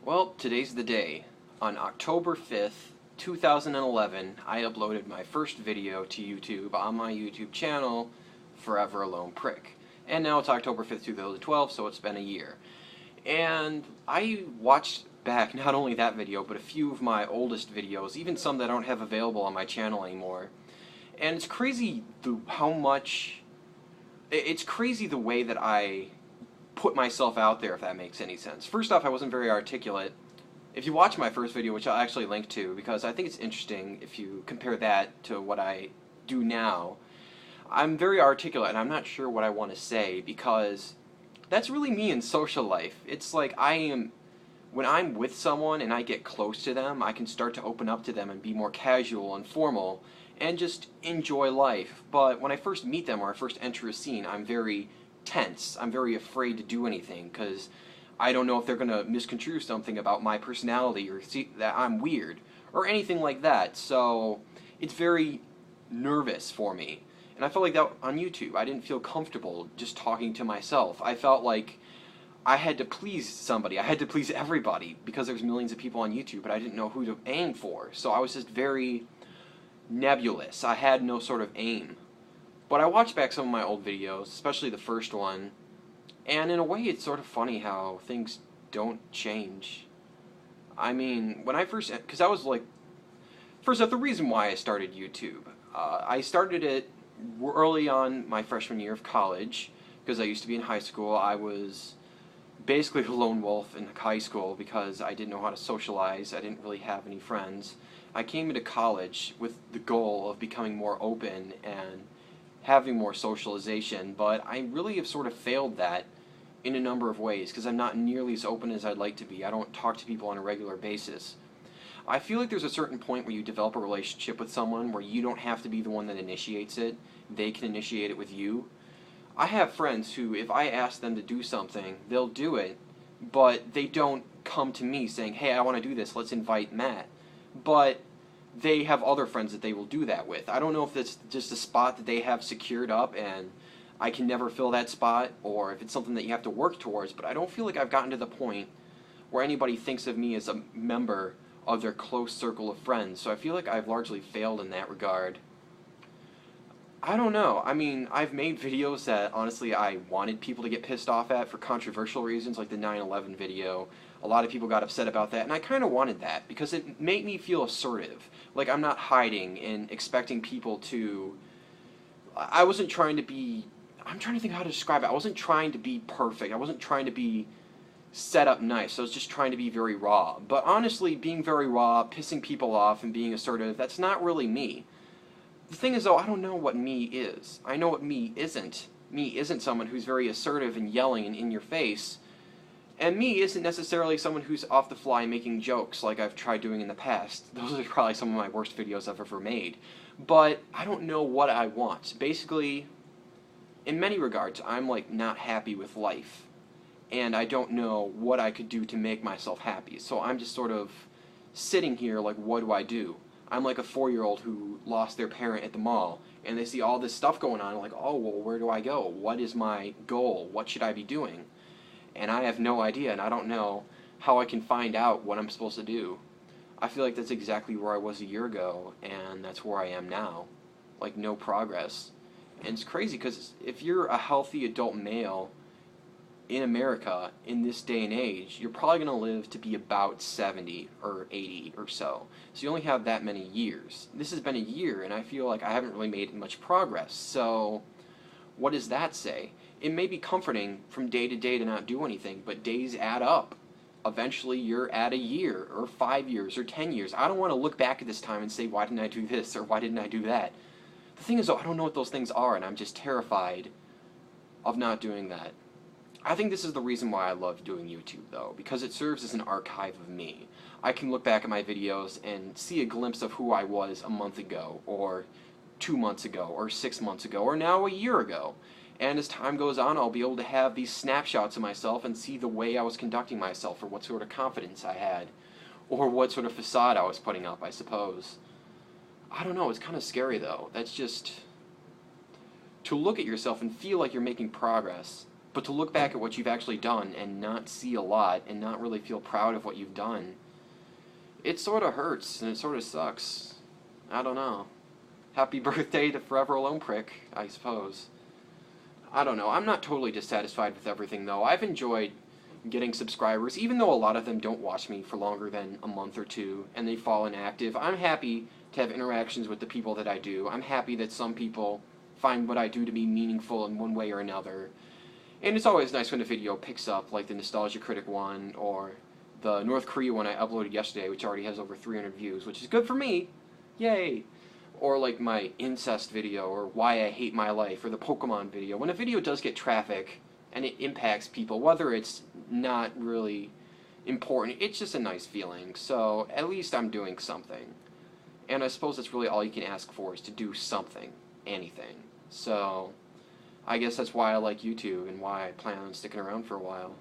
Well, today's the day. On October 5th, 2011, I uploaded my first video to YouTube on my YouTube channel, ForeverAlonePrick. And now it's October 5th, 2012, so it's been a year. And I watched back not only that video, but a few of my oldest videos, even some that I don't have available on my channel anymore. And it's crazy it's crazy the way that I put myself out there, if that makes any sense. First off, I wasn't very articulate. If you watch my first video, which I'll actually link to, because I think it's interesting if you compare that to what I do now, I'm very articulate and I'm not sure what I want to say, because that's really me in social life. It's like when I'm with someone and I get close to them, I can start to open up to them and be more casual and formal and just enjoy life. But when I first meet them or I first enter a scene, I'm very tense. I'm very afraid to do anything because I don't know if they're going to misconstrue something about my personality or see that I'm weird or anything like that. So it's very nervous for me. And I felt like that on YouTube. I didn't feel comfortable just talking to myself. I felt like I had to please somebody. I had to please everybody because there's millions of people on YouTube, but I didn't know who to aim for. So I was just very nebulous. I had no sort of aim. But I watched back some of my old videos, especially the first one, and in a way it's sort of funny how things don't change. I mean, when I first, because I was like, first off, the reason why I started YouTube. I started it early on my freshman year of college, because I used to be in high school. I was basically a lone wolf in high school because I didn't know how to socialize. I didn't really have any friends. I came into college with the goal of becoming more open and having more socialization, but I really have sort of failed that in a number of ways because I'm not nearly as open as I'd like to be. I don't talk to people on a regular basis. I feel like there's a certain point where you develop a relationship with someone where you don't have to be the one that initiates it. They can initiate it with you. I have friends who, if I ask them to do something, they'll do it, but they don't come to me saying, hey, I want to do this, let's invite Matt. But they have other friends that they will do that with. I don't know if it's just a spot that they have secured up and I can never fill that spot, or if it's something that you have to work towards, but I don't feel like I've gotten to the point where anybody thinks of me as a member of their close circle of friends, so I feel like I've largely failed in that regard. I don't know. I mean, I've made videos that, honestly, I wanted people to get pissed off at for controversial reasons, like the 9/11 video. A lot of people got upset about that, and I kind of wanted that, because it made me feel assertive. Like, I'm not hiding and expecting people to... I wasn't trying to be... I'm trying to think how to describe it. I wasn't trying to be perfect. I wasn't trying to be set up nice. I was just trying to be very raw. But honestly, being very raw, pissing people off, and being assertive, that's not really me. The thing is, though, I don't know what me is. I know what me isn't. Me isn't someone who's very assertive and yelling and in your face. And me isn't necessarily someone who's off the fly making jokes like I've tried doing in the past. Those are probably some of my worst videos I've ever made. But I don't know what I want. Basically, in many regards, I'm like not happy with life. And I don't know what I could do to make myself happy. So I'm just sort of sitting here like, what do I do? I'm like a 4-year-old who lost their parent at the mall, and they see all this stuff going on, and like, oh, well, where do I go? What is my goal? What should I be doing? And I have no idea, and I don't know how I can find out what I'm supposed to do. I feel like that's exactly where I was a year ago, and that's where I am now. Like, no progress. And it's crazy, because if you're a healthy adult male in America in this day and age, you're probably going to live to be about 70 or 80 or so. So you only have that many years. This has been a year, and I feel like I haven't really made much progress. So what does that say? It may be comforting from day to not do anything, but days add up. Eventually you're at a year, or 5 years, or 10 years. I don't want to look back at this time and say, why didn't I do this, or why didn't I do that? The thing is, though, I don't know what those things are, and I'm just terrified of not doing that. I think this is the reason why I love doing YouTube, though, because it serves as an archive of me. I can look back at my videos and see a glimpse of who I was a month ago, or 2 months ago, or 6 months ago, or now a year ago. And as time goes on, I'll be able to have these snapshots of myself and see the way I was conducting myself, or what sort of confidence I had, or what sort of facade I was putting up, I suppose. I don't know, it's kind of scary, though. That's just... to look at yourself and feel like you're making progress. But to look back at what you've actually done and not see a lot and not really feel proud of what you've done, it sort of hurts and it sort of sucks. I don't know. Happy birthday to ForeverAlonePrick, I suppose. I don't know. I'm not totally dissatisfied with everything, though. I've enjoyed getting subscribers, even though a lot of them don't watch me for longer than a month or two, and they fall inactive. I'm happy to have interactions with the people that I do. I'm happy that some people find what I do to be meaningful in one way or another. And it's always nice when a video picks up, like the Nostalgia Critic one, or the North Korea one I uploaded yesterday, which already has over 300 views, which is good for me. Yay! Or like my incest video, or why I hate my life, or the Pokemon video. When a video does get traffic, and it impacts people, whether it's not really important, it's just a nice feeling. So at least I'm doing something. And I suppose that's really all you can ask for, is to do something. Anything. So I guess that's why I like YouTube and why I plan on sticking around for a while.